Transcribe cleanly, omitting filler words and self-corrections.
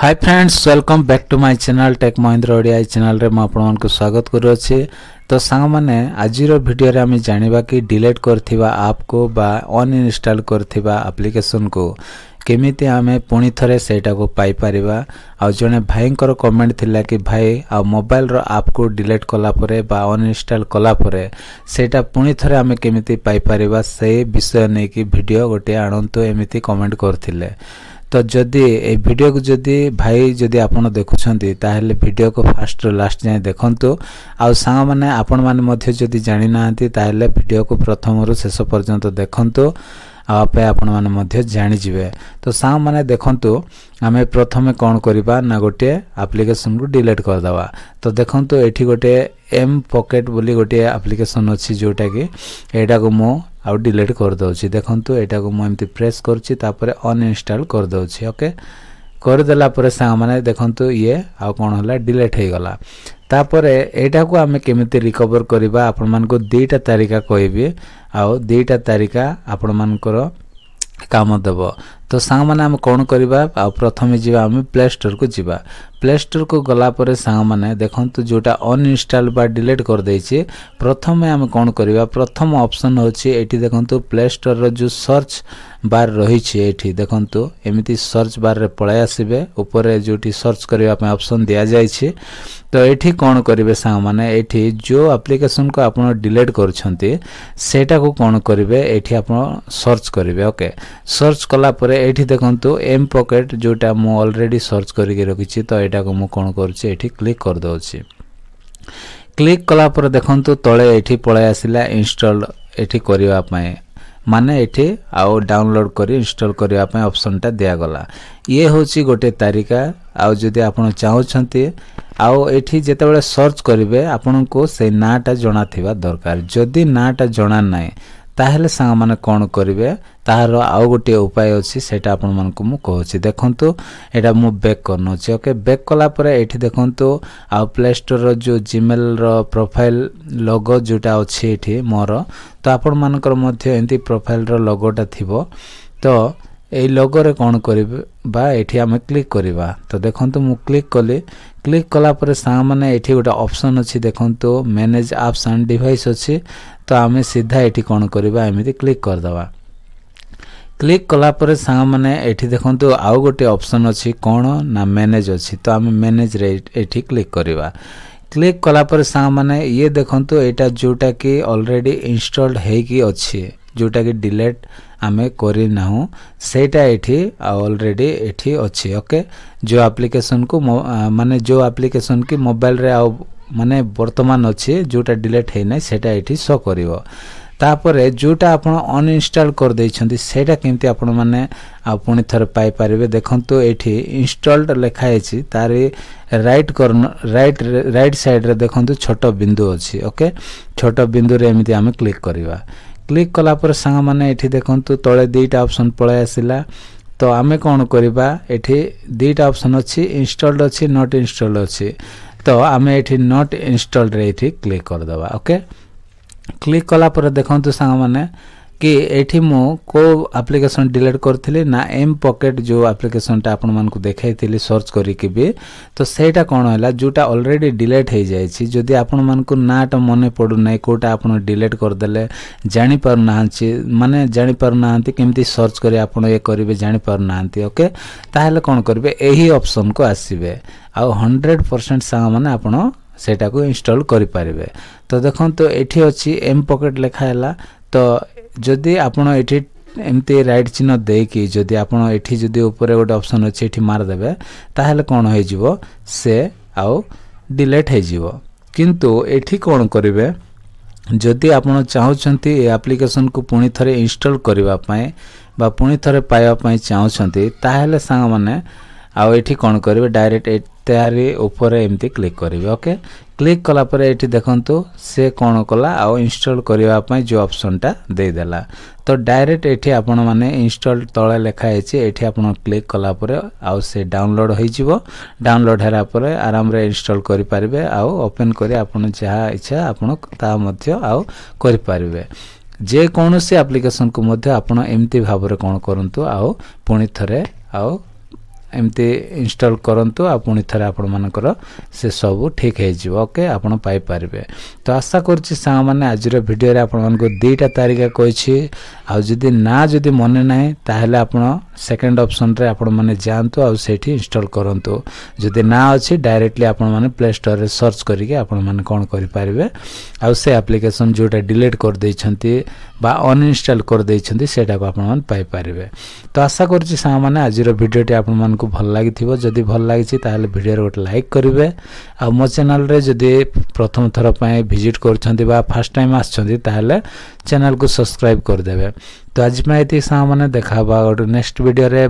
Hi friends, welcome back to my channel tech Mahindra Odia channel रे मैं आपन को स्वागत करूछि। तो सांग माने आजिरो वीडियो रे हम जानिबा कि डिलीट करथिबा ऐप को बा अनइंस्टॉल करथिबा एप्लीकेशन को केमिति आमे पुणी थरे सेटा को पाई परिबा। आ जने भाईंकर कमेंट थिला कि भाई आ मोबाइल रो ऐप को डिलीट कला परे बा अनइंस्टॉल कला परे सेटा पुणी थरे आमे केमिति पाई परिबा से विषय नै कि वीडियो गोटे आनंतो एमिति कमेंट करथिले। तो जदि ए वीडियो को जदि भाई जदि आपण देखुछंती ताहेले वीडियो को फास्ट लास्ट जाय देखंतु। आ सांग माने आपण माने मध्य जदि जानि नांती ताहेले वीडियो को प्रथम रु शेष पर्यंत देखंतु। आपे आपण माने मध्य जानि जिवे। तो सांग माने देखंतु आमे प्रथमे कोन करिबा ना गोटे एप्लीकेशन को डिलीट कर दवा। तो देखंतु एठी गोटे एम पॉकेट बोली गोटे एप्लीकेशन अछि जोटा कि एटा को मो आउ डिलीट कर दउछि। देखंतु एटा को मो एमती प्रेस करछि तापरे अनइंस्टॉल कर दउछि। ओके कर देला परे सांग माने देखंतु ये आउ कोन होला डिलीट हे गला। तापरे एटा को आमे केमिति रिकवर करिबा आपण मान को दुईटा तरीका कहबी। आउ दुईटा तरीका आपण मान को काम देव। तो सांग माने हम कोन करिबा आ प्रथमे जिबा हम प्ले स्टोर को जिबा। प्ले स्टोर को गला परे सांग माने देखंतु जोटा अनइंस्टॉल बा डिलीट कर देछि प्रथमे हम कोन करिबा प्रथम ऑप्शन होछि एठी देखंतु प्ले स्टोर रो जो सर्च बार रही छी एठी देखंतु एमिति सर्च बार रे पळाय आसीबे ऊपर जोटी सर्च करिबा पे ऑप्शन दिया जाय छी। तो एठी कोन करिवे सांग माने एठी जो एप्लीकेशन को आपण डिलीट करछंती सेटा को कोन करिवे एठी आपण सर्च करिवे। ओके सर्च कला परे एठी देखंतु एम पॉकेट जोटा मो ऑलरेडी सर्च करि के रखिछि। तो एटा को मो कोन करछि एठी क्लिक कर दोछि। क्लिक कला परे देखंतु तळे एठी पळाय आसिला इंस्टॉल एठी करिवा पय माने एठी आउ डाउनलोड करी इंस्टॉल करिवा पय ऑप्शन ता दिया गला। ये होछि गोटे तरीका। आउ जदि आपण चाहउछंती आउ एठी जेतेबेले सर्च करिवे आपन को से नाटा जणा थिबा दरकार। जदि नाटा जणा नै ताहेले सांग माने कोन करिवे ताहारो आउ गोटे उपाय अछि सेटा आपन मन को मु कहछि। देखंतु एटा मु बैक करनो छै। ओके बैक कला परे एठी देखंतु आउ प्ले स्टोर रो जो जीमेल रो प्रोफाइल लोगो जोटा अछि एठी मोर। तो आपन मानकर मध्य एंती प्रोफाइल रो लोगोटा थिबो। तो ए लोगो रे कोन करिवे बा एठी हम क्लिक करिवा। तो देखंतु मु क्लिक कले। क्लिक कला परे सांग माने एठी गोटे ऑप्शन अछि देखंतु मैनेज एप्स एंड डिवाइस अछि। तो आमे सीधा एठी कोन करिवा एमिति क्लिक कर दवा। क्लिक कला परे सांग माने एठी देखंतु आउ गोटे ऑप्शन अछि कोन ना मैनेज अछि। तो आमे मैनेज रे एठी क्लिक करिवा। क्लिक कला परे सांग माने ये देखंतु एटा जोटा कि ऑलरेडी इंस्टॉल्ड हे कि अछि जोटा कि डिलीट आमे करि नाहु सेटा एठी ऑलरेडी एठी अछि। ओके जो एप्लीकेशन को माने जो एप्लीकेशन की मोबाइल रे आ माने वर्तमान अछि जोटा डिलीट हे नै सेटा एठी शो करिवो। तापरे जोटा आपण अनइंस्टॉल कर दैछंती सेटा केमती आपण माने आ पुनी थर पाई परिबे। देखंतु एठी इंस्टॉल्ड लेखा अछि तारे राइट साइड रे देखंतु छोटो बिंदु अछि। ओके छोटो बिंदु रे एमिति हम क्लिक करिवा। क्लिक कला पर सांग माने एठी देखंतु तळे दुईटा ऑप्शन पळाय आसिला। तो आमे कोन करिबा एठी दुईटा ऑप्शन अछि इंस्टॉल्ड अछि नॉट इंस्टॉल्ड अछि। तो आमे एठी नॉट इंस्टॉल्ड रे एठी क्लिक कर दवा। ओके क्लिक कला पर देखंतु सांग माने कि एठी मो को एप्लीकेशन डिलीट करथिले ना एम पॉकेट जो एप्लीकेशन ता आपण मान को देखाइथिले सर्च करी के भी। तो सेटा कोन होला जोटा ऑलरेडी डिलीट हे जाय छी जदी आपण मान को नाटा मने पडु नै कोटा आपण डिलीट कर देले जानि पर नांची माने जानि पर नांती केमती सर्च करी आपण ए करिवे जानि पर नांती। ओके ताहेले कोन करबे एही ऑप्शन को आसीबे आ 100% सांग माने आपण सेटा को इंस्टॉल करि पारिबे। तो देखंतु एठी अछि एम पॉकेट लेखा हैला। तो जदि आपण एठी एमती राइट चिन्ह दे कि जदि आपण एठी जदि ऊपर गोटे ऑप्शन अछि एठी मार देबे ताहेले कोन होय जिवो से आउ डिलीट हे जिवो। किंतु एठी कोन करिवे जदि आपण चाहउछंती ए एप्लीकेशन को पुनी थरे इंस्टॉल करिवा पय बा पुनी थरे पाइबा पय चाहउछंती ताहेले सांग माने आउ एठी कोन करिवे डायरेक्ट तयारी ऊपर एमती क्लिक करिवे। ओके क्लिक कला परे एठी देखंतु से कोन कला आउ इंस्टॉल करिवा पय जो ऑप्शन ता दे देला। तो डायरेक्ट एठी आपण माने इंस्टॉल तळे लेखा हेछि एठी आपण क्लिक कला परे आउ से डाउनलोड होई जिवो। डाउनलोड हेरा परे आराम रे इंस्टॉल करि पारिबे आउ ओपन करी आपण जहा इच्छा आपण ता मध्य आउ करि पारिबे। जे कोनोसी एप्लीकेशन को मध्य आपण एमती भाबरे कोन करंतु आउ पुनी थरे आउ एमती इंस्टॉल करंतु आ पुणी थरे आपण मानकर से सब ठीक है जी ओके आपण पाई पारबे। तो आशा करछि सांग माने आजिर वीडियो रे आपण मानको दुईटा तारिका कहिछि आ जदी ना जदी मने नाही ताहले आपण सेकंड ऑप्शन रे आपण माने जानतु आ सेठी इंस्टॉल करंतु जदी ना अछि डायरेक्टली आपण माने प्ले स्टोर रे सर्च करिके आपण माने कोन करि पारबे आ से एप्लीकेशन जोटा डिलीट कर दैछंती बा अनइंस्टॉल कर दैछंती सेटा को आपण माने पाई पारबे। तो आशा करछि सांग माने आजिर वीडियो टी आपण मानको भल लागिथिबो जदी भल लागिछि ताहले वीडियो रे गोटे लाइक करिवे आ मो चैनल रे जदी प्रथम थर पय विजिट करछंती बा फर्स्ट टाइम आछंती ताहले चैनल को सब्सक्राइब कर देबे। तो आज मैं एति सांग माने देखाबा गोटे नेक्स्ट वीडियो रे।